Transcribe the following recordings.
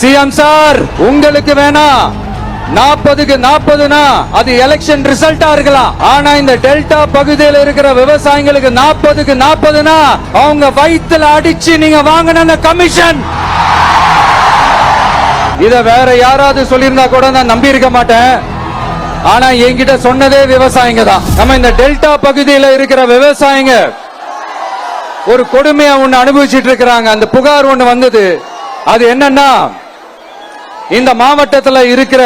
CM sir, உங்களுக்கு வேணா 40க்கு 40னா அது எலெக்ஷன் ரிசல்ட்டா இருக்கலாம். ஆனா இந்த டெல்டா பகுதியில் இருக்கிற விவசாயிகளுக்கு 40க்கு 40னா அவங்க வயித்துல அடிச்சு நீங்க வாங்கின கமிஷன். இத வேற யாராவது சொல்லியிருந்தா கூட நான் நம்பி இருக்க மாட்டேன். ஆனா என்கிட்ட சொன்னதே விவசாயிங்க தான். நம்ம இந்த டெல்டா பகுதியில் இருக்கிற விவசாயிங்க ஒரு கொடுமையா ஒண்ணு அனுபவிச்சுட்டு இருக்கிறாங்க. அந்த புகார் ஒண்ணு வந்தது. அது என்னன்னா, இந்த மாவட்டத்தில் இருக்கிற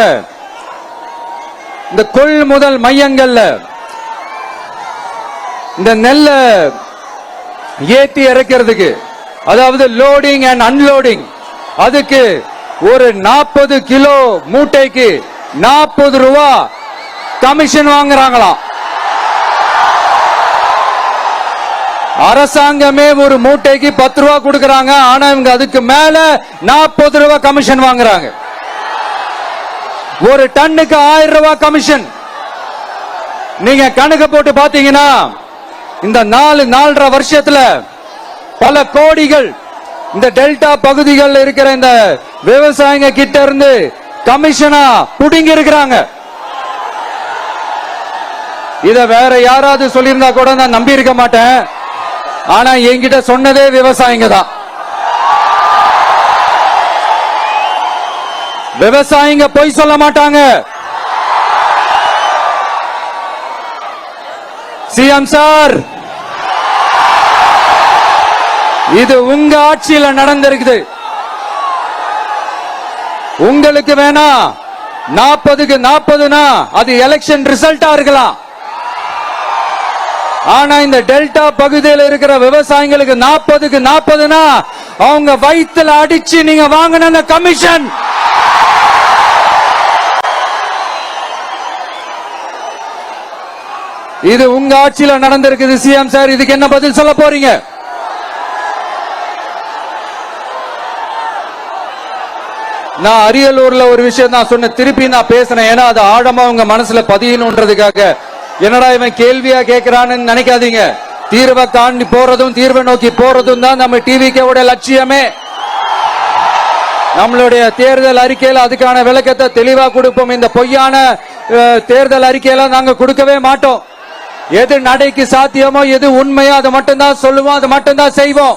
இந்த கொள்முதல் மையங்கள்ல இந்த நெல்ல ஏத்தி இறக்கிறதுக்கு, அதாவது லோடிங் அண்ட் அன்லோடிங், அதுக்கு ஒரு 40 கிலோ மூட்டைக்கு 40 ரூபா கமிஷன் வாங்குறாங்களாம். அரசாங்கமே ஒரு மூட்டைக்கு 10 ரூபா கொடுக்கறாங்க. ஆனா இவங்க அதுக்கு மேல 40 ரூபா கமிஷன் வாங்குறாங்க. ஒரு டன்னுக்கு 1000 ரூபாய் கமிஷன். நீங்க கணக்கு போட்டு பாத்தீங்கன்னா இந்த 4.5 வருஷத்துல பல கோடிகள் இந்த டெல்டா பகுதிகளில் இருக்கிற இந்த விவசாயிங்க கிட்ட இருந்து கமிஷனா புடிங்கி இருக்கிறாங்க. இத வேற யாராவது சொல்லியிருந்தா கூட நான் நம்பி இருக்க மாட்டேன். ஆனா என்கிட்ட சொன்னதே விவசாயிங்க தான். விவசாயிங்க பொய் சொல்ல மாட்டாங்க. சிஎம் சார், இது உங்க ஆட்சியில நடந்திருக்குது. உங்களுக்கு வேணா 40க்கு 40னா அது எலெக்ஷன் ரிசல்ட்டா இருக்கலாம். ஆனா இந்த டெல்டா பகுதியில் இருக்கிற விவசாயிகளுக்கு 40க்கு 40னா அவங்க வயித்துல அடிச்சு நீங்க வாங்கின கமிஷன். இது உங்க ஆட்சியில நடந்திருக்குது. சிஎம் சார், இதுக்கு என்ன பதில் சொல்ல போறீங்க? நான் அரியலூர்ல ஒரு விஷயம் நான் சொன்ன, திருப்பி நான் பேசினேன். ஏன்னா அது ஆழமா உங்க மனசுல பதியணும்ன்றதுக்காக. என்னடா இவன் கேள்வியா கேட்கிறான்னு நினைக்காதீங்க. தீர்வை காண்டி போறதும் தீர்வை நோக்கி போறதும் தான் நம்ம டிவிக்கே லட்சியமே. நம்மளுடைய தேர்தல் அறிக்கையில அதுக்கான விளக்கத்தை தெளிவா கொடுப்போம். இந்த பொய்யான தேர்தல் அறிக்கையில நாங்க கொடுக்கவே மாட்டோம். எது நடைக்கு சாத்தியமோ, எது உண்மையோ அதை மட்டும்தான் சொல்லுவோம், அதை மட்டும்தான் செய்வோம்.